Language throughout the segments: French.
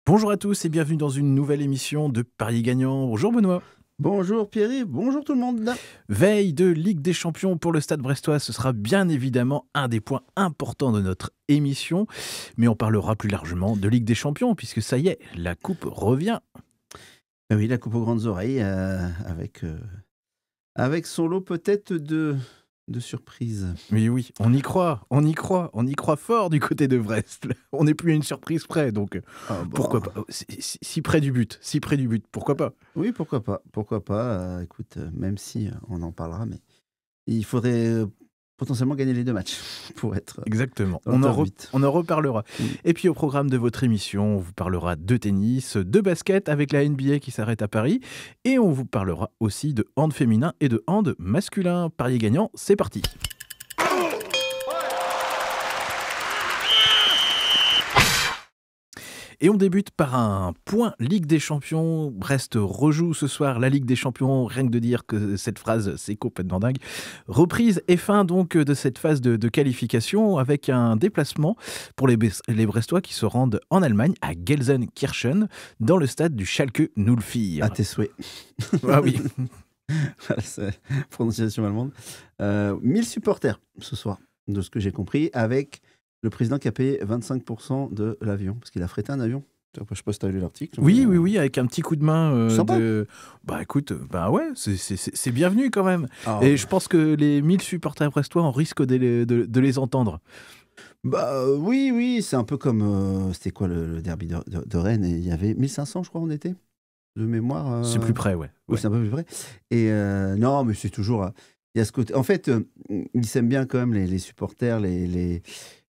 Bonjour à tous et bienvenue dans une nouvelle émission de Paris Gagnant. Bonjour Benoît. Bonjour Pierre, bonjour tout le monde. Veille de Ligue des Champions pour le Stade Brestois, ce sera bien évidemment un des points importants de notre émission. Mais on parlera plus largement de Ligue des Champions puisque ça y est, la coupe revient. Oui, la coupe aux grandes oreilles avec son lot peut-être de surprises. Mais oui, on y croit fort du côté de Brest. On n'est plus à une surprise près, donc pourquoi pas. Si près du but, pourquoi pas. Oui, pourquoi pas. Écoute, même si on en parlera, mais il faudrait potentiellement gagner les deux matchs pour être Exactement, dans le on top 8. en reparlera. Et puis au programme de votre émission, on vous parlera de tennis, de basket avec la NBA qui s'arrête à Paris, et on vous parlera aussi de hand féminin et de hand masculin. Paris Gagnant, c'est parti. Et on débute par un point Ligue des Champions. Brest rejoue ce soir la Ligue des Champions. Rien que de dire que cette phrase, c'est complètement dingue. Reprise et fin donc de cette phase de qualification avec un déplacement pour les Brestois qui se rendent en Allemagne à Gelsenkirchen dans le stade du Schalke 04. À tes souhaits. Ah oui. Voilà, c'est prononciation allemande. 1000 supporters ce soir, de ce que j'ai compris, avec le président qui a payé 25% de l'avion, parce qu'il a frété un avion. Je ne sais pas si tu as lu l'article. Oui, avec un petit coup de main. Sympa. Bah écoute, ouais, c'est bienvenu quand même. Ah, Et je pense que les 1000 supporters brestois, on risque de les entendre. Bah oui, c'est un peu comme c'était quoi le derby de Rennes, et il y avait 1500 je crois en été de mémoire. C'est plus près, ouais. Oui, c'est un peu plus vrai. Et non, mais c'est toujours il y a ce côté. En fait, ils s'aiment bien quand même les supporters,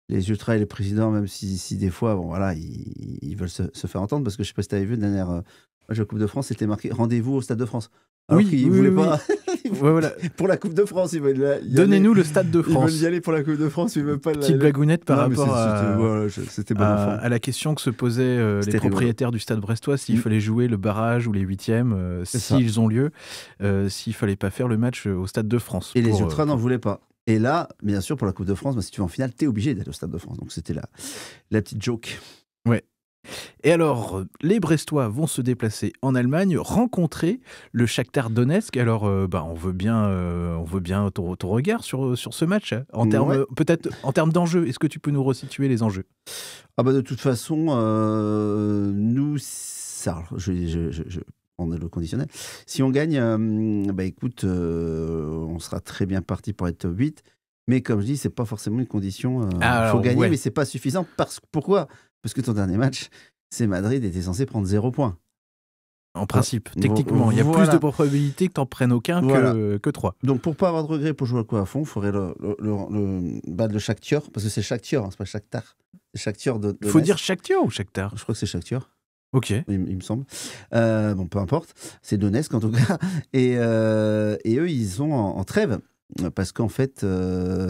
les ultras et les présidents, même si des fois, bon voilà, ils veulent se faire entendre, parce que je sais pas si tu avais vu la dernière match de la Coupe de France, c'était marqué rendez-vous au Stade de France. Alors qu'ils voulaient pas. Ouais, voilà. Pour la Coupe de France, ils veulent y aller. Donnez-nous le Stade de France. Ils veulent y aller pour la Coupe de France, ils veulent pas. Petite blagounette par rapport c'était bon enfant. à la question que se posaient les propriétaires du Stade brestois, s'il fallait jouer le barrage ou les huitièmes, s'ils ont lieu, s'il fallait pas faire le match au Stade de France. Et les ultras n'en voulaient pas. Et là, bien sûr, pour la Coupe de France, si tu vas en finale, t'es obligé d'être au Stade de France. Donc c'était la petite joke. Ouais. Et alors, les Brestois vont se déplacer en Allemagne, rencontrer le Shakhtar Donetsk. Alors, on veut bien ton regard sur ce match, en termes, peut-être en termes d'enjeux. Est-ce que tu peux nous resituer les enjeux ? Ah bah de toute façon, nous, ça, on est le conditionnel. Si on gagne, écoute, on sera très bien parti pour être top 8. Mais comme je dis, c'est pas forcément une condition. Il faut gagner, mais c'est pas suffisant. Pourquoi ? Parce que ton dernier match, c'est Madrid, était censé prendre 0 points. En principe, techniquement, il y a plus de probabilité que tu n'en prennes aucun que 3. Donc pour pas avoir de regret, pour jouer le coup à fond, il faudrait battre le Shakhtar, parce que c'est Shakhtar, c'est pas Shakhtar. C'est Shakhtar de Il faut dire Shakhtar ou Shakhtar ? Je crois que c'est Shakhtar. Ok. Il me semble. Bon, peu importe. C'est Donetsk en tout cas. Et eux, ils sont en trêve. Parce qu'en fait,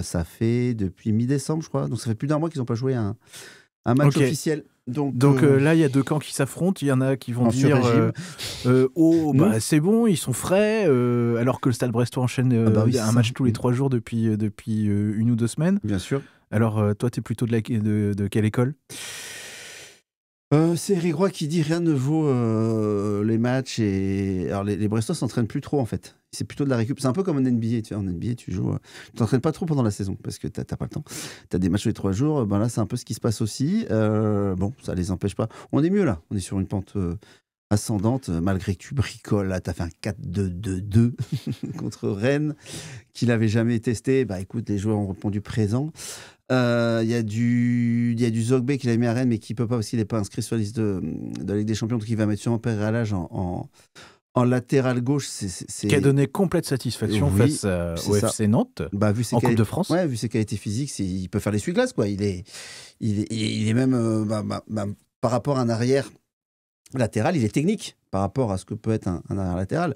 ça fait depuis mi-décembre, je crois. Donc ça fait plus d'un mois qu'ils n'ont pas joué un match officiel. Donc là, il y a deux camps qui s'affrontent. Il y en a qui vont dire c'est bon, ils sont frais. Alors que le Stade Brestois enchaîne un match tous les 3 jours depuis 1 ou 2 semaines. Bien sûr. Alors, toi, tu es plutôt de quelle école ? C'est Eric Roy qui dit rien ne vaut les matchs. Alors les Brestois s'entraînent plus trop en fait. C'est plutôt de la récup. C'est un peu comme en NBA. Tu vois, en NBA, tu joues, tu t'entraînes pas trop pendant la saison parce que t'as pas le temps. T'as des matchs tous les 3 jours. Là, c'est un peu ce qui se passe aussi. Bon, ça les empêche pas. On est mieux là. On est sur une pente ascendante, malgré que tu bricoles. Là, t'as fait un 4-2-2-2 contre Rennes, qu'il n'avait jamais testé. Bah écoute, les joueurs ont répondu présent. Il y a du Zogbe qu'il a mis à Rennes, mais qui peut pas parce qu'il n'est pas inscrit sur la liste de la Ligue des Champions, donc il va mettre sûrement Père Alage en latéral gauche. Qui a donné complète satisfaction face au FC Nantes en Coupe de France. Ouais, vu ses qualités physiques, il peut faire l'essuie-glace, quoi. Il est même par rapport à un arrière latéral, il est technique. par rapport à ce que peut être un arrière latéral.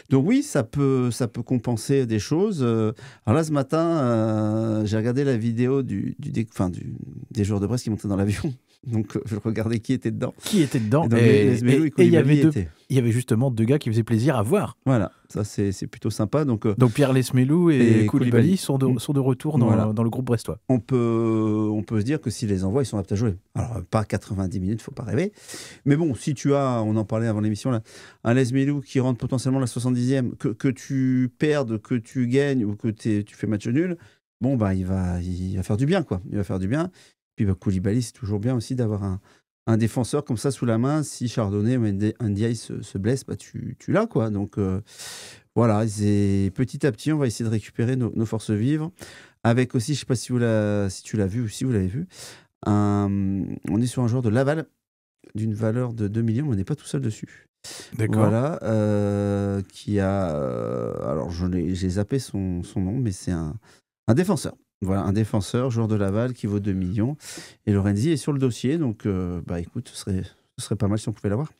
Donc oui, ça peut compenser des choses. Alors là, ce matin, j'ai regardé la vidéo des joueurs de Brest qui montaient dans l'avion. Donc je regardais qui était dedans. Qui était dedans. Et donc les Smelou et Koulibaly étaient. Il y avait justement 2 gars qui faisaient plaisir à voir. Voilà, ça c'est plutôt sympa. Donc Pierre Lesmelou et Koulibaly sont de retour dans le groupe brestois. On peut se dire que s'ils les envoient, ils sont aptes à jouer. Alors, pas 90 minutes, faut pas rêver. Mais bon, si tu as, on en parlait avant l'émission, là, un Lesmelou qui rentre potentiellement la 70e, que tu perdes, que tu gagnes ou que tu fais match nul, bon, bah, il va faire du bien, quoi. Il va faire du bien. Puis Koulibaly, c'est toujours bien aussi d'avoir un défenseur comme ça sous la main. Si Chardonnay ou Ndiaye se blesse, bah, tu l'as, quoi. Donc, voilà, petit à petit, on va essayer de récupérer nos forces vives. Avec aussi, je ne sais pas si tu l'as vu ou si vous l'avez vu, on est sur un joueur de Laval d'une valeur de 2 millions, mais on n'est pas tout seul dessus. D'accord. Voilà, qui a... alors, j'ai zappé son nom, mais c'est un défenseur. Voilà, un défenseur, joueur de Laval, qui vaut 2 millions. Et Lorenzi est sur le dossier, donc bah écoute, ce serait pas mal si on pouvait l'avoir.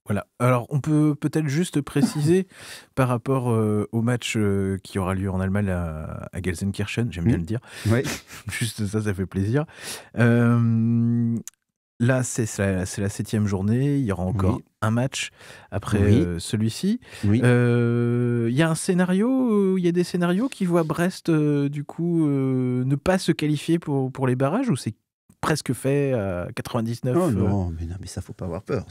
Voilà. Alors, on peut peut-être juste préciser par rapport au match qui aura lieu en Allemagne à Gelsenkirchen, j'aime bien le dire. Ouais. Juste ça fait plaisir. Là, c'est la 7e journée. Il y aura encore un match après celui-ci. Oui. Il y a un scénario, il y a des scénarios qui voient Brest, du coup, ne pas se qualifier pour les barrages, ou c'est presque fait à 99 Oh non, mais ça, faut pas avoir peur.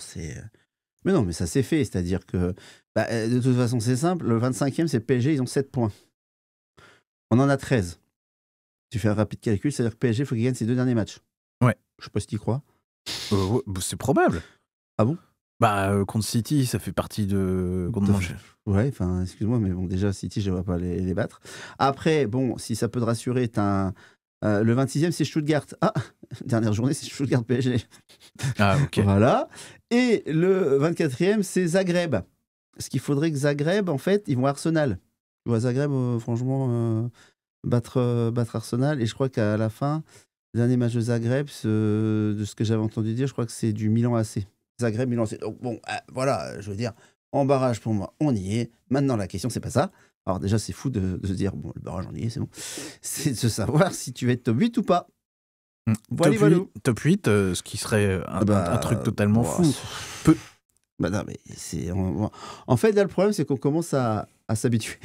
Mais non, mais ça c'est fait. C'est-à-dire que, de toute façon, c'est simple. Le 25e, c'est le PSG, ils ont 7 points. On en a 13. Tu fais un rapide calcul, c'est-à-dire que PSG, il faut qu'il gagne ses 2 derniers matchs. Ouais. Je sais pas si tu y crois. C'est probable. Ah bon? Contre City, ça fait partie de... Ouais, enfin, excuse-moi, mais bon, déjà, City, je ne vais pas les battre. Après, bon, si ça peut te rassurer, le 26e, c'est Stuttgart. Ah, dernière journée, c'est Stuttgart-PSG. Ah, ok. Voilà. Et le 24e, c'est Zagreb. Ce qu'il faudrait que Zagreb, en fait, ils vont à Arsenal. Tu vois, Zagreb, franchement, battre Arsenal. Et je crois qu'à la fin, le dernier match de Zagreb, de ce que j'avais entendu dire, je crois que c'est du Milan AC. Zagreb, Milan AC. Donc, bon, voilà, je veux dire, en barrage, pour moi, on y est. Maintenant, la question, c'est pas ça. Alors, déjà, c'est fou de se dire, bon, le barrage, on y est, c'est bon. C'est de se savoir si tu vas être top 8 ou pas. Voilà, top 8, ce qui serait un truc totalement fou. Non, mais c'est... En fait, là, le problème, c'est qu'on commence à s'habituer.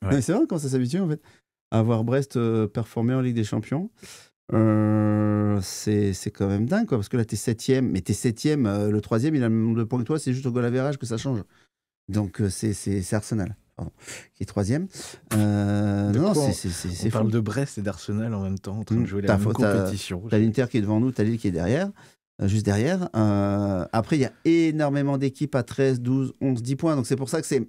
Ouais. C'est vrai, on commence à s'habituer, en fait, à voir Brest performer en Ligue des Champions. C'est quand même dingue, quoi, parce que là, t'es 7e, mais t'es 7e, le 3e, il a le même nombre de points que toi, c'est juste au goal average que ça change. Donc, c'est Arsenal. Pardon, qui est 3e. Non, c'est on parle de Brest et d'Arsenal en même temps, en train de jouer la même compétition. T'as l'Inter qui est devant nous, t'as Lille qui est derrière, juste derrière. Après, il y a énormément d'équipes à 13, 12, 11, 10 points. Donc, c'est pour ça que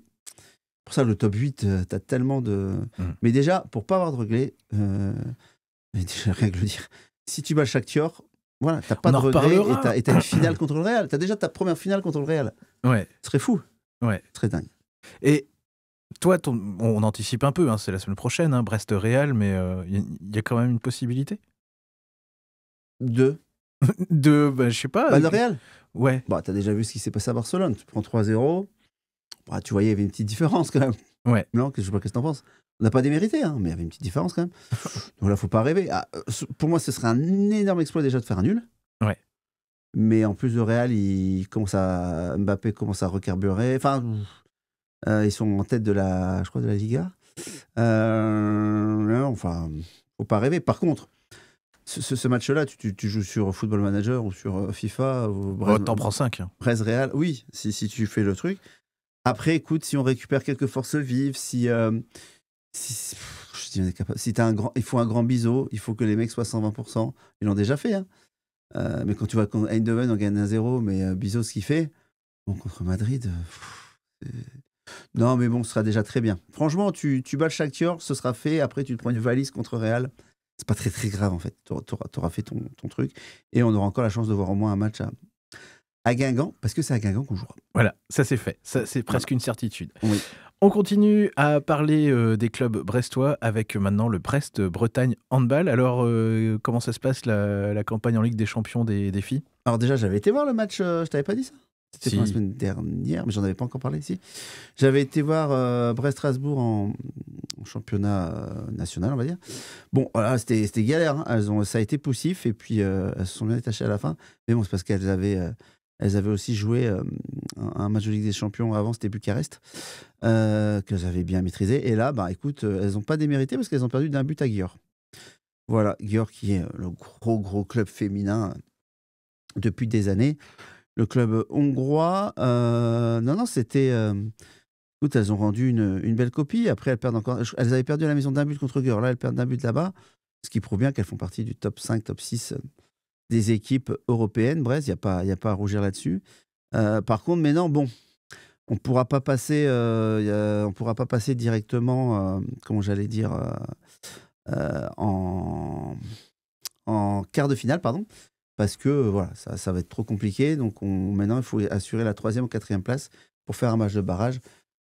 pour ça, le top 8, t'as tellement de... Mais déjà, pour pas avoir de regrets, mais déjà, rien que le dire, si tu bats le Shakhtar, voilà, t'as pas de regrets et t'as une finale contre le Real. T'as déjà ta première finale contre le Real. Ouais. Ce serait fou. Ouais. Ce serait dingue. Et toi, on anticipe un peu, hein, c'est la semaine prochaine, hein, Brest-Real, mais il y a quand même une possibilité de je sais pas. Le Real. Ouais. T'as déjà vu ce qui s'est passé à Barcelone. Tu prends 3-0. Tu voyais, il y avait une petite différence quand même. Ouais. Non, je sais pas, qu'est-ce que t'en penses? On n'a pas démérité, hein, mais il y avait une petite différence quand même. Donc là, faut pas rêver. Pour moi, ce serait un énorme exploit déjà de faire un nul. Ouais. Mais en plus, le Real, Mbappé commence à recarburer. Enfin, ils sont en tête de la Liga. Enfin, faut pas rêver. Par contre, ce match-là, tu joues sur Football Manager ou sur FIFA. T'en prends 5. Hein. Brest Real, oui, si tu fais le truc. Après, écoute, si on récupère quelques forces vives, si t'as il faut un grand biseau, il faut que les mecs soient 120%. Ils l'ont déjà fait, hein. Mais quand tu vois contre Eindhoven, on gagne 1-0, mais Biseau, ce qu'il fait, bon, contre Madrid, non, mais bon, ce sera déjà très bien. Franchement, tu bats le Shakhtar, ce sera fait. Après, tu te prends une valise contre Real. C'est pas très très grave, en fait. T'auras fait ton truc. Et on aura encore la chance de voir au moins un match à Guingamp, parce que c'est à Guingamp qu'on jouera. Voilà, ça c'est fait. Ça, c'est presque une certitude. Oui. On continue à parler des clubs brestois avec maintenant le Brest-Bretagne Handball. Alors, comment ça se passe la campagne en Ligue des Champions des filles? Alors déjà, j'avais été voir le match, je t'avais pas dit ça? C'était pas la semaine dernière, mais j'en avais pas encore parlé ici. J'avais été voir Brest-Strasbourg en championnat national, on va dire. Bon, voilà, c'était galère. Hein. Ça a été poussif et puis elles se sont bien détachées à la fin. Mais bon, c'est parce qu'elles avaient aussi joué un match de Ligue des Champions avant, c'était Bucarest, qu'elles avaient bien maîtrisé. Et là, bah écoute, elles n'ont pas démérité parce qu'elles ont perdu d'un but à Győr. Voilà, Győr qui est le gros club féminin depuis des années. Le club hongrois, non, c'était. Écoute, elles ont rendu une belle copie. Après, elles perdent encore. Elles avaient perdu à la maison d'un but contre Győr. Là, elles perdent d'un but là-bas. Ce qui prouve bien qu'elles font partie du top 5, top 6 des équipes européennes. Brest, il n'y a pas à rougir là-dessus. Par contre, mais non, bon, on ne pourra pas passer directement, comment j'allais dire, en quart de finale, pardon. Parce que voilà, ça va être trop compliqué. Donc maintenant, il faut assurer la 3e ou 4e place pour faire un match de barrage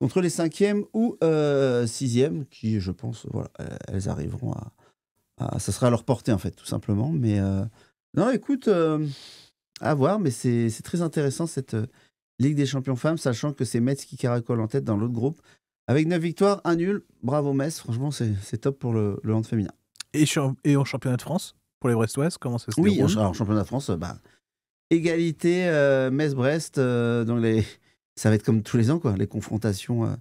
contre les 5e ou 6e, qui, je pense, voilà, elles arriveront ça sera à leur portée, en fait, tout simplement. Mais non, écoute, à voir, mais c'est très intéressant, cette Ligue des champions femmes, sachant que c'est Metz qui caracole en tête dans l'autre groupe. Avec 9 victoires, 1 nul. Bravo Metz, franchement, c'est top pour le hand féminin. Et en championnat de France pour les Brestoises, comment ça se déroule? Oui, alors championnat de France, égalité Metz-Brest. Donc ça va être comme tous les ans, quoi. Les confrontations.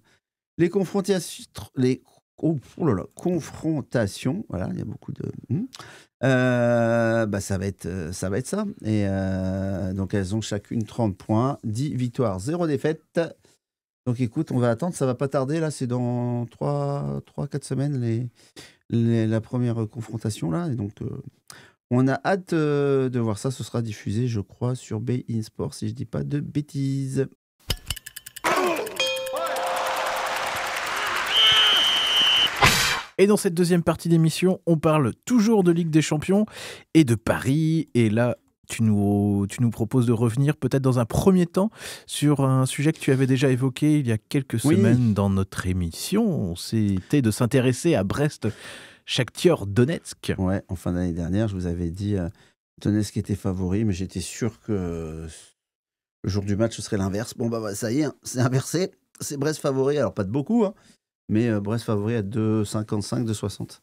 Confrontations. Voilà, il y a beaucoup de. Ça va être ça. Et donc elles ont chacune 30 points, 10 victoires, 0 défaite. Donc écoute, on va attendre, ça va pas tarder. Là, c'est dans 3-4 semaines la première confrontation là. Et donc on a hâte de voir ça. Ce sera diffusé, je crois, sur beIN Sport, si je dis pas de bêtises. Et dans cette deuxième partie d'émission, on parle toujours de Ligue des Champions et de Paris. Et là, tu nous proposes de revenir peut-être dans un premier temps sur un sujet que tu avais déjà évoqué il y a quelques semaines dans notre émission. C'était de s'intéresser à Brest Shakhtar Donetsk. Ouais, en fin d'année dernière, je vous avais dit Donetsk était favori, mais j'étais sûr que le jour du match, ce serait l'inverse. Bon, ça y est, hein, c'est inversé. C'est Brest favori, alors pas de beaucoup, hein, mais Brest favori à 2,55, 2,60.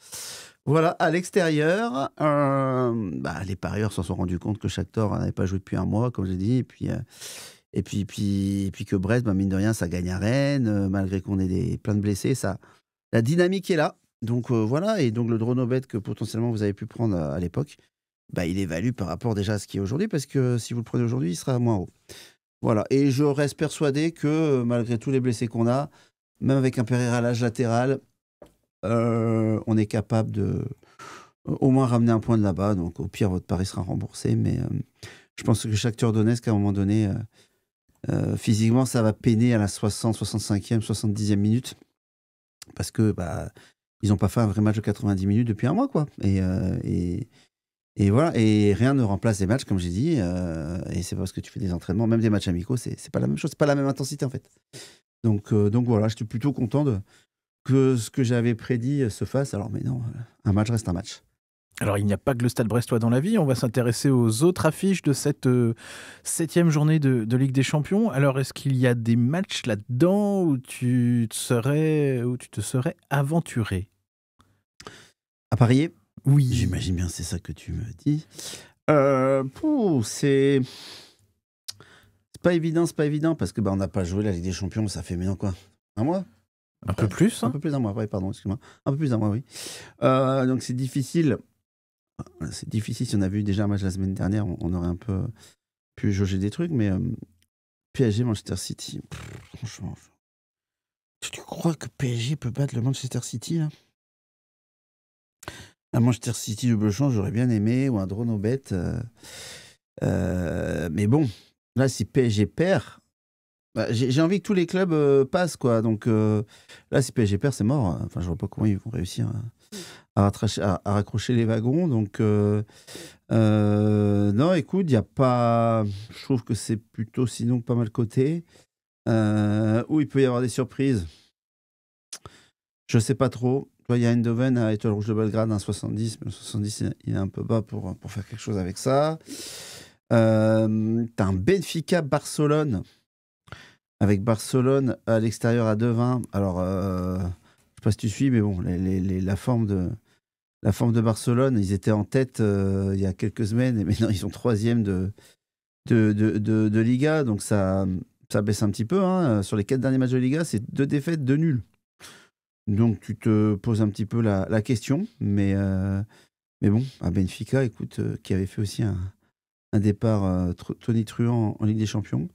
Voilà, à l'extérieur, les parieurs s'en sont rendus compte que Shakhtar n'avait pas joué depuis un mois, comme j'ai dit, et puis que Brest, mine de rien, ça gagne à Rennes, malgré qu'on ait plein de blessés, la dynamique est là. Donc voilà, et donc le Dronobet que potentiellement vous avez pu prendre à l'époque, il est valu par rapport déjà à ce qui est aujourd'hui, parce que si vous le prenez aujourd'hui, il sera moins haut. Voilà, et je reste persuadé que malgré tous les blessés qu'on a, même avec un Pereira à l'âge latéral, on est capable de au moins ramener un point de là-bas. Donc au pire, votre pari sera remboursé, mais je pense que Shakhtar Donetsk, à un moment donné, physiquement, ça va peiner à la 60, 65e, 70e minute, parce que ils n'ont pas fait un vrai match de 90 minutes depuis un mois, quoi. Et voilà, et rien ne remplace les matchs, comme j'ai dit. Et c'est parce que tu fais des entraînements, même des matchs amicaux, c'est pas la même chose, c'est pas la même intensité en fait. Donc voilà, j'étais plutôt content que ce que j'avais prédit se fasse. Alors, mais non, un match reste un match. Alors, il n'y a pas que le Stade Brestois dans la vie. On va s'intéresser aux autres affiches de cette 7e journée de Ligue des Champions. Alors, est-ce qu'il y a des matchs là-dedans où tu te serais aventuré à parier? Oui. J'imagine bien, c'est ça que tu me dis. C'est pas évident, parce que on n'a pas joué la Ligue des Champions, ça fait maintenant quoi? Un mois? Un peu plus, hein? Un peu plus d'un mois, pardon, excuse-moi. Un peu plus d'un mois, oui. Donc c'est difficile. C'est difficile. Si on avait eu déjà un match la semaine dernière, on aurait un peu pu jauger des trucs, mais PSG, Manchester City, franchement. Tu crois que PSG peut battre le Manchester City, là? Un Manchester City double chance, j'aurais bien aimé, ou un Dronobet. Mais bon, là, si PSG perd, j'ai envie que tous les clubs passent, quoi. Donc là, si PSG perd, c'est mort. Enfin, je vois pas comment ils vont réussir à raccrocher les wagons. Donc non, écoute, il y a pas. Je trouve que c'est plutôt sinon pas mal coté. Où il peut y avoir des surprises. Je sais pas trop. Il y a Eindhoven à Étoile Rouge de Belgrade, un 70, mais le 70, il est un peu bas pour faire quelque chose avec ça. T'as un Benfica-Barcelone, avec Barcelone à l'extérieur à 2-20. Alors, je sais pas si tu suis, mais bon, la forme de Barcelone, ils étaient en tête il y a quelques semaines, et maintenant ils sont troisième de Liga, donc ça baisse un petit peu. Hein. Sur les 4 derniers matchs de Liga, c'est 2 défaites, 2 nuls. Donc tu te poses un petit peu la question, mais bon, à Benfica, écoute, qui avait fait aussi un départ tonitruant en Ligue des Champions.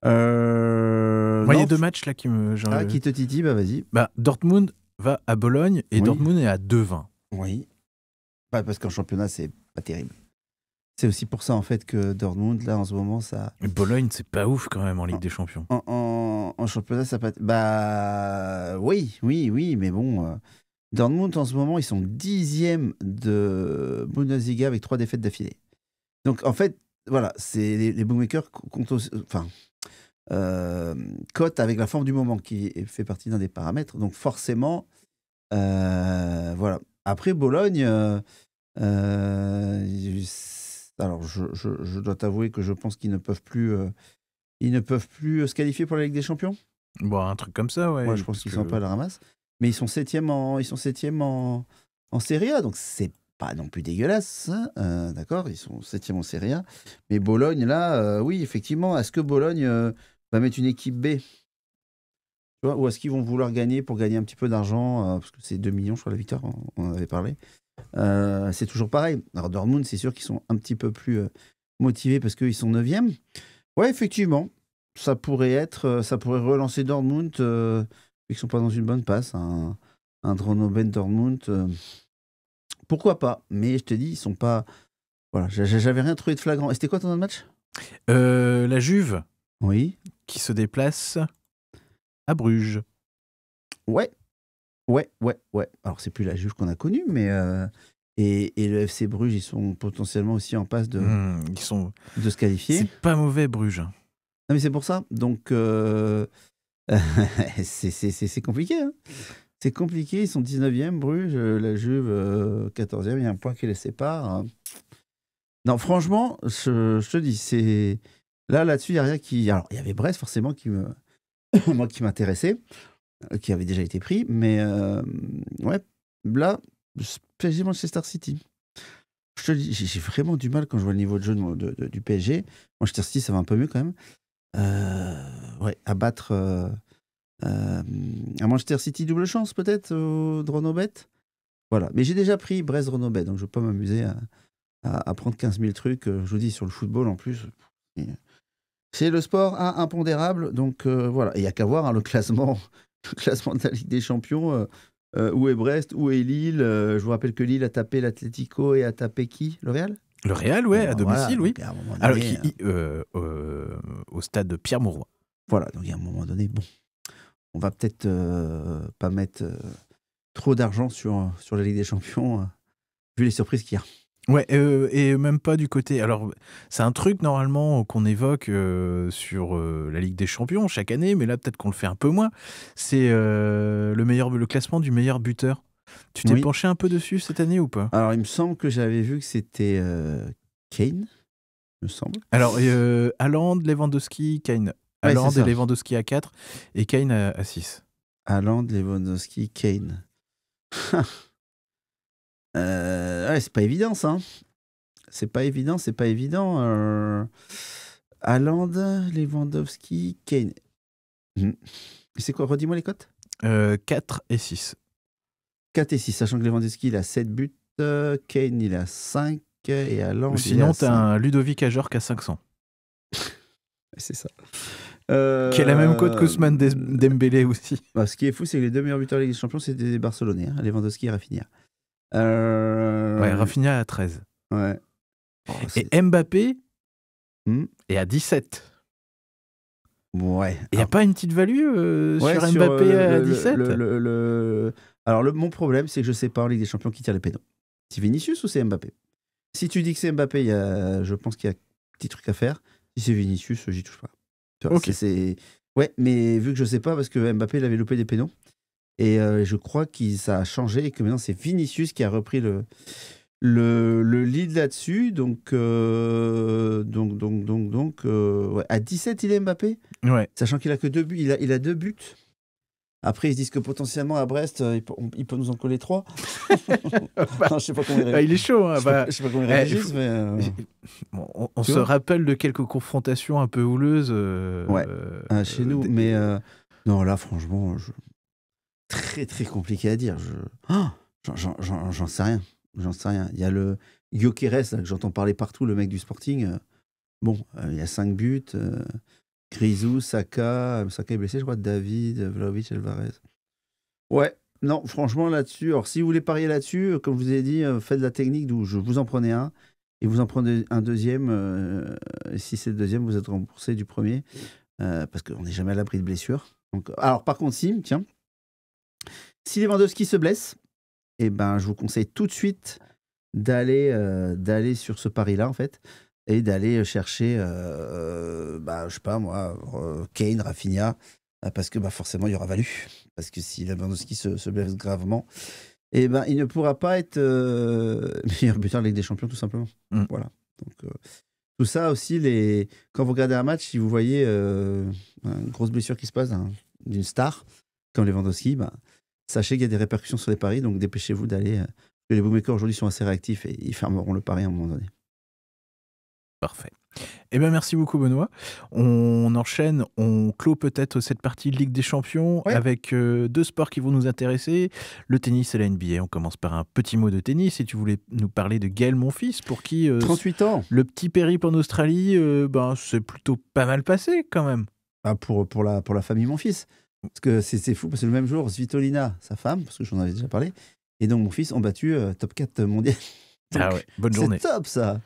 Moi, il y a 2 matchs là qui me. Qui te titille, bah vas-y. Dortmund va à Bologne et Oui. Dortmund est à 2-20. Oui. Pas parce qu'en championnat, c'est pas terrible. C'est aussi pour ça en fait que Dortmund, là en ce moment, ça. Et Bologne, c'est pas ouf quand même en Ligue des Champions. En championnat, ça pas. Bah oui, mais bon. Dortmund en ce moment, ils sont 10e de Bundesliga avec 3 défaites d'affilée. Donc en fait, voilà, c'est les bookmakers cotent avec la forme du moment qui fait partie d'un des paramètres. Donc forcément, voilà. Après Bologne, alors je dois t'avouer que je pense qu'ils ne peuvent plus se qualifier pour la Ligue des Champions. Bon, un truc comme ça, ouais. Moi, je pense qu'ils sont pas à la ramasse. Mais ils sont 7e en Serie A, donc c'est pas non plus dégueulasse. Hein, d'accord, ils sont 7e en Serie A. Mais Bologne, là, oui, effectivement, est-ce que Bologne va mettre une équipe B? Tu vois, ou est-ce qu'ils vont vouloir gagner pour gagner un petit peu d'argent parce que c'est 2 millions, je crois, la victoire, on en avait parlé. C'est toujours pareil. Alors Dortmund, c'est sûr qu'ils sont un petit peu plus motivés parce qu'ils sont 9e. Ouais, effectivement, ça pourrait relancer Dortmund, vu qu'ils sont pas dans une bonne passe. Un Dronoben Dortmund, pourquoi pas? Mais je te dis, ils sont pas. Voilà, j'avais rien trouvé de flagrant. Et c'était quoi ton autre match? La Juve. Oui. Qui se déplace à Bruges. Ouais. Alors, c'est plus la Juve qu'on a connue, mais. Et le FC Bruges, ils sont potentiellement aussi en passe de se qualifier. C'est pas mauvais, Bruges. Non, mais c'est pour ça. Donc, c'est compliqué. Hein. C'est compliqué. Ils sont 19e, Bruges. La Juve, 14e. Il y a un point qui les sépare. Non, franchement, je te dis, c'est. Là-dessus, il n'y a rien qui. Alors, il y avait Brest, forcément, moi, qui m'intéressait, qui avait déjà été pris. Mais, ouais, là, PSG Manchester City. Je te dis, j'ai vraiment du mal quand je vois le niveau de jeu du PSG. Manchester City, ça va un peu mieux quand même. Ouais, à battre à Manchester City, double chance peut-être au Dronobet. Voilà, mais j'ai déjà pris Brest Dronobet, donc je ne vais pas m'amuser à prendre 15 000 trucs. Je vous dis, sur le football en plus. C'est le sport impondérable, donc voilà. Et il n'y a qu'à voir le classement de la Ligue des Champions. Où est Brest, où est Lille? Je vous rappelle que Lille a tapé l'Atlético et a tapé qui? Le Real? Le Real, ouais, à domicile, oui. Alors, au stade de Pierre-Mauroy. Voilà, donc à un moment donné, bon, on va peut-être pas mettre trop d'argent sur la Ligue des Champions, vu les surprises qu'il y a. Ouais, et même pas du côté. Alors, c'est un truc normalement qu'on évoque sur la Ligue des Champions chaque année, mais là peut-être qu'on le fait un peu moins. C'est le classement du meilleur buteur. Tu t'es penché un peu dessus cette année ou pas? Alors, il me semble que j'avais vu que c'était Kane, me semble. Alors, Haaland, Lewandowski, Kane. Haaland et Lewandowski à 4 et Kane à 6. Haaland, Lewandowski, Kane. Ouais, c'est pas évident ça. C'est pas évident. Haaland, Lewandowski, Kane. C'est quoi? Redis-moi les cotes. 4 et 6. 4 et 6, sachant que Lewandowski il a 7 buts, Kane il a 5 et Haaland. Sinon, t'as un Ludovic Ajorc à 500. C'est ça. Qui a la même cote qu'Ousmane Dembélé aussi. Bah, ce qui est fou, c'est que les 2 meilleurs buteurs de la Ligue des Champions, c'est des Barcelonais, hein, Lewandowski et Rafinha. Ouais, Rafinha à 13. Ouais. Oh, et Mbappé est à 17. Ouais. Il n'y a pas une petite value sur Mbappé à 17? Alors, mon problème, c'est que je ne sais pas en Ligue des Champions qui tire les pénaux. C'est Vinicius ou c'est Mbappé? Si tu dis que c'est Mbappé, je pense qu'il y a un petit truc à faire. Si c'est Vinicius, j'y touche pas. Ok. Ouais, mais vu que je ne sais pas, parce que Mbappé, il avait loupé des pénaux. Et je crois que ça a changé et que maintenant, c'est Vinicius qui a repris le lead là-dessus. Donc, ouais. À 17, il est Mbappé, Ouais. sachant qu'il a que 2 buts. Il a 2 buts. Après, ils se disent que potentiellement à Brest, il peut nous en coller 3. Non, je sais pas comment il est chaud. Hein, je sais pas comment ils réagissent, mais bon, on se rappelle de quelques confrontations un peu houleuses. Ouais, chez nous. Mais non, là, franchement, très très compliqué à dire. J'en sais rien. J'en sais rien. Il y a le Gyökeres, là, que j'entends parler partout, le mec du Sporting. Bon, il y a 5 buts. Grisou, Saka est blessé, je crois, David, Vlahovic, Alvarez. Ouais, non, franchement, là-dessus, alors si vous voulez parier là-dessus, comme je vous ai dit, faites de la technique d'où vous en prenez un, et vous en prenez un deuxième. Si c'est le deuxième, vous êtes remboursé du premier, parce qu'on n'est jamais à l'abri de blessures. Donc, alors, par contre, si Lewandowski se blesse, eh ben, je vous conseille tout de suite d'aller sur ce pari-là, en fait, et d'aller chercher, je sais pas moi, Kane, Rafinha, parce que forcément, il y aura valu. Parce que si Lewandowski se blesse gravement, eh ben, il ne pourra pas être meilleur buteur de Ligue des Champions, tout simplement. Voilà. Donc, tout ça aussi, quand vous regardez un match, si vous voyez une grosse blessure qui se passe d'une star, comme Lewandowski, sachez qu'il y a des répercussions sur les paris, donc dépêchez-vous d'aller. Les bookmakers aujourd'hui sont assez réactifs et ils fermeront le pari à un moment donné. Parfait. Eh bien, merci beaucoup, Benoît. On enchaîne, on clôt peut-être cette partie de Ligue des Champions avec 2 sports qui vont nous intéresser, le tennis et la NBA. On commence par un petit mot de tennis. Et tu voulais nous parler de Gaël Monfils, pour qui 38 ans. Le petit périple en Australie, c'est plutôt pas mal passé quand même. Pour la famille Monfils. Parce que c'est fou, parce que le même jour, Svitolina, sa femme, parce que j'en avais déjà parlé, et donc mon fils ont battu top 4 mondial. Donc, bonne journée. C'est top ça.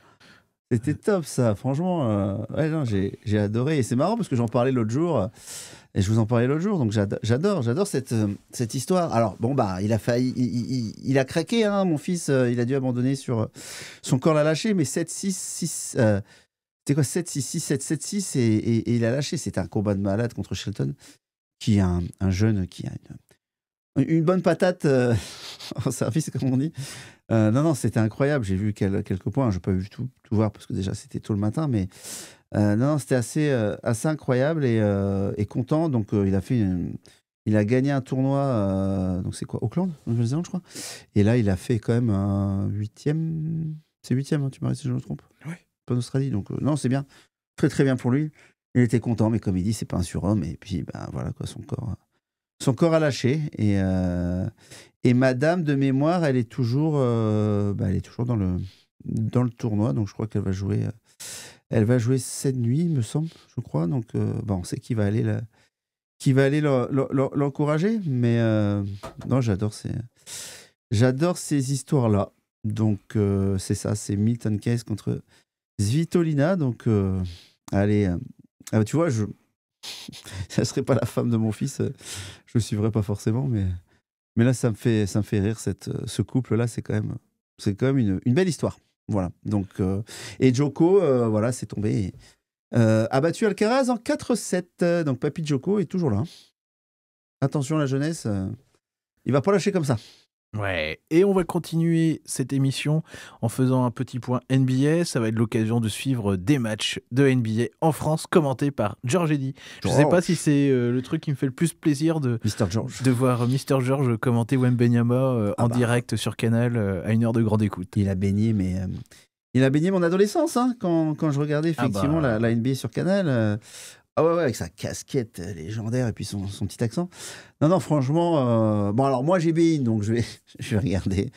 C'était top ça, franchement. J'ai adoré. Et c'est marrant parce que j'en parlais l'autre jour, et je vous en parlais l'autre jour, donc j'adore cette histoire. Alors, il a failli, il a craqué, hein, mon fils, il a dû abandonner sur. Son corps l'a lâché, mais 7-6-6. C'était quoi 7-6-6, 7-7-6, et il a lâché. C'était un combat de malade contre Shelton, qui est un jeune qui a une bonne patate en service, comme on dit. Non, c'était incroyable. J'ai vu quelques points. Je n'ai pas vu tout voir parce que déjà c'était tôt le matin, mais c'était assez incroyable et content. Donc il a gagné un tournoi. Donc c'est quoi, Auckland, Nouvelle-Zélande, je crois. Et là, il a fait quand même un 8e. C'est 8e, hein, tu m'arrêtes si je me trompe. Oui. Pas en Australie. Donc non, c'est bien, très très bien pour lui. Il était content, mais comme il dit, c'est pas un surhomme. Et puis voilà quoi, son corps a lâché. Et madame, de mémoire, elle est toujours dans le tournoi. Donc je crois qu'elle va jouer. Elle va jouer cette nuit, me semble, je crois. Donc on sait qui va aller l'encourager. Mais non, j'adore ces histoires-là. Donc c'est ça, c'est Milton Keynes contre Svitolina. Donc allez, tu vois, ça serait pas la femme de mon fils, je le suivrais pas forcément, mais là ça me fait rire, ce couple-là, c'est quand même une belle histoire. Voilà. Donc et Djoko, voilà, c'est tombé. A battu Alcaraz en 4-7. Donc Papy Djoko est toujours là. Attention, la jeunesse, il va pas lâcher comme ça. Ouais, et on va continuer cette émission en faisant un petit point NBA. Ça va être l'occasion de suivre des matchs de NBA en France commentés par George Eddy. Je ne sais pas si c'est le truc qui me fait le plus plaisir de voir Mr. George commenter Wembanyama en direct sur Canal à 1 heure de grande écoute. Il a baigné mon adolescence, hein, quand je regardais effectivement la NBA sur Canal. Ouais, avec sa casquette légendaire et puis son petit accent. Non, franchement. Alors moi j'ai Bein, donc je vais regarder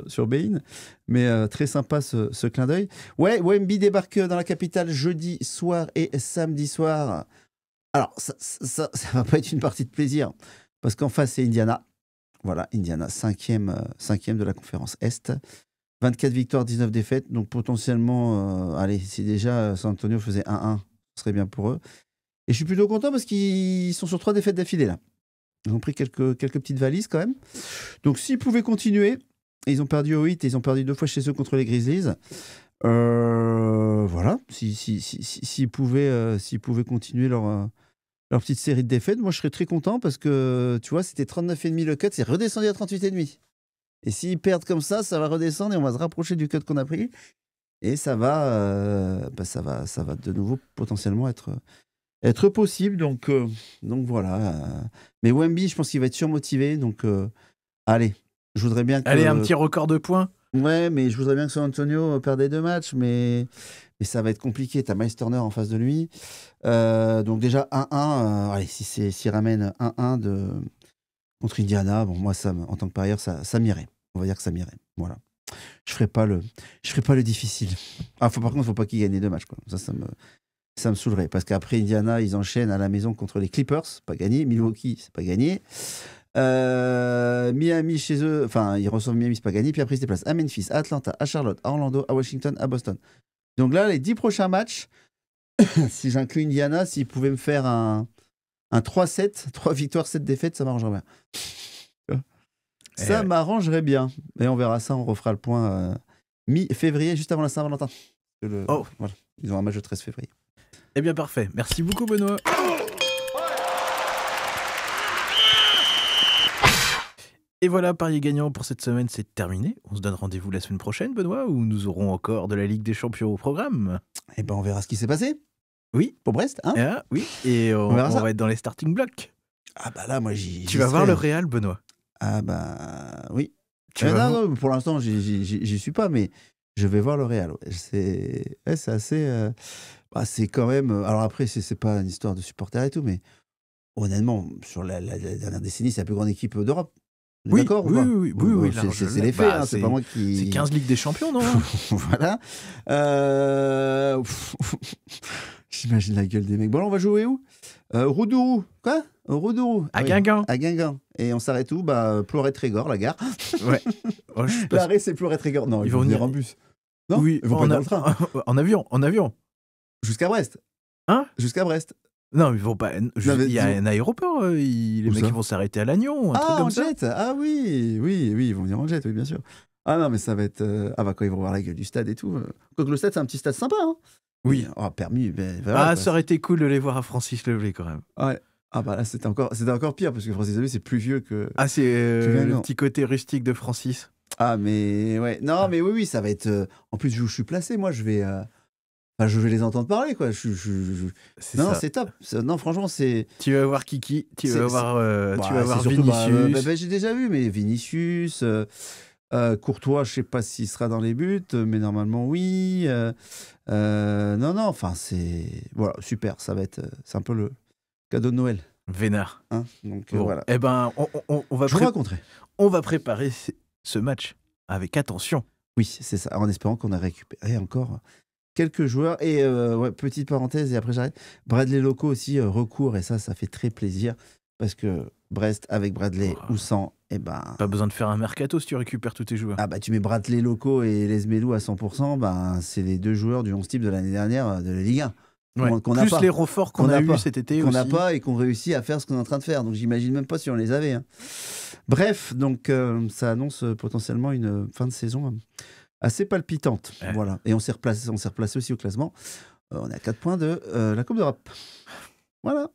sur Bein. Mais très sympa ce clin d'œil. Ouais, Wemby débarque dans la capitale jeudi soir et samedi soir. Alors ça va pas être une partie de plaisir parce qu'en face c'est Indiana. Voilà, Indiana, 5e de la conférence Est. 24 victoires, 19 défaites. Donc potentiellement, si déjà San Antonio faisait 1-1. Ce serait bien pour eux. Et je suis plutôt content parce qu'ils sont sur 3 défaites d'affilée là. Ils ont pris quelques petites valises quand même. Donc s'ils pouvaient continuer, ils ont perdu au 8 et ils ont perdu 2 fois chez eux contre les Grizzlies. Voilà, s'ils pouvaient continuer leur petite série de défaites, moi je serais très content parce que tu vois, c'était 39,5 le cut, c'est redescendu à 38,5. Et s'ils perdent comme ça va redescendre et on va se rapprocher du cut qu'on a pris. Et ça va de nouveau potentiellement être possible. Donc voilà. Mais Wemby, je pense qu'il va être surmotivé. Donc allez, je voudrais bien que... Allez, un petit record de points. Ouais, mais je voudrais bien que San Antonio perde les 2 matchs, mais ça va être compliqué. T'as Miles Turner en face de lui. Donc déjà 1-1. Allez, s'il ramène 1-1 contre Indiana, bon, moi, en tant que parieur, ça m'irait. On va dire que ça m'irait. Voilà. Je ferai pas le difficile. Par contre, il ne faut pas qu'ils gagnent les 2 matchs, quoi. Ça me saoulerait. Parce qu'après Indiana, ils enchaînent à la maison contre les Clippers. Pas gagné. Milwaukee, c'est pas gagné. Miami chez eux, enfin ils reçoivent Miami, c'est pas gagné, puis après ils se déplacent à Memphis, à Atlanta, à Charlotte, à Orlando, à Washington, à Boston. Donc là, les 10 prochains matchs, si j'inclus Indiana, s'ils pouvaient me faire un 3-7, 3 victoires, 7 défaites, ça m'arrangerait bien. Ça m'arrangerait bien. Et on verra ça, on refera le point mi-février, juste avant la Saint-Valentin. Voilà, ils ont un match le 13 février. Eh bien parfait, merci beaucoup Benoît. Et voilà, parier gagnant pour cette semaine, c'est terminé. On se donne rendez-vous la semaine prochaine, Benoît, où nous aurons encore de la Ligue des Champions au programme. Eh ben, on verra ce qui s'est passé. Oui. Pour Brest, hein. Ah, oui, et on va être dans les starting blocks. Ah bah là, moi, Tu vas voir le Real, Benoît. Ah bah oui. Non, pour l'instant, j'y suis pas, mais je vais voir le Real. C'est assez... c'est quand même... Alors après, c'est pas une histoire de supporters et tout, mais honnêtement, sur la dernière décennie, c'est la plus grande équipe d'Europe. Oui, d'accord oui, c'est les faits, c'est pas moi qui... C'est 15 Ligues des Champions, non? Voilà. J'imagine la gueule des mecs. Bon, on va jouer où? Roudourou. Quoi? Roudourou. À Guingamp. À Guingamp. Et on s'arrête où? Pleuret-Trégor, la gare. Ouais. L'arrêt, c'est Pleuret-Trégor. Non, ils vont venir en bus. Non, oui, ils vont pas dans le train. En avion. Jusqu'à Brest. Hein? Jusqu'à Brest. Non, ils vont pas. Il y a un aéroport. Les mecs vont s'arrêter à Lannion. Un truc comme ça. Jet. Ah oui, ils vont venir en jet, oui, bien sûr. Ah non, mais ça va être. Quand ils vont voir la gueule du stade et tout. Quoique le stade, c'est un petit stade sympa. Hein. Oui. Permis. Voilà, ça aurait été cool de les voir à Francis Leblé quand même. Ouais. Ah bah là, c'était encore pire parce que Francis Leblé, c'est plus vieux que. Ah, c'est le petit côté rustique de Francis. Ah, mais ouais. Non, mais oui, ça va être. En plus, je suis placé, moi, je vais les entendre parler, quoi. C'est top. Non, franchement, c'est... Tu vas voir Kiki, tu vas voir Vinicius. J'ai déjà vu, mais Vinicius, Courtois, je sais pas s'il sera dans les buts, mais normalement, oui. Non, enfin, c'est... Voilà, super, ça va être... C'est un peu le cadeau de Noël. Vénard. Hein, donc, bon, voilà. Eh ben, on va... Je vous raconterai. On va préparer ce match avec attention. Oui, c'est ça, en espérant qu'on a récupéré encore... quelques joueurs. Et petite parenthèse, et après j'arrête. Bradley Loco aussi recourt, et ça fait très plaisir. Parce que Brest, avec Bradley ou sans, pas besoin de faire un mercato si tu récupères tous tes joueurs. Ah bah tu mets Bradley Loco et Les Melou à 100%, c'est les 2 joueurs du 11 type de l'année dernière de la Ligue 1. Ouais. Plus les renforts qu'on a eu cet été qu'on aussi. n'a pas et qu'on réussit à faire ce qu'on est en train de faire. Donc j'imagine même pas si on les avait. Hein. Bref, donc ça annonce potentiellement une fin de saison assez palpitante. Ouais. Voilà. Et on s'est replacé aussi au classement. On est à 4 points de la Coupe d'Europe. Voilà.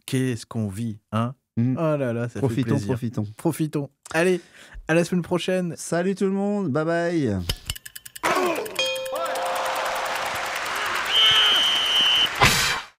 Qu'est-ce qu'on vit, hein? Oh là là, ça fait plaisir. Profitons. Allez, à la semaine prochaine. Salut tout le monde. Bye bye.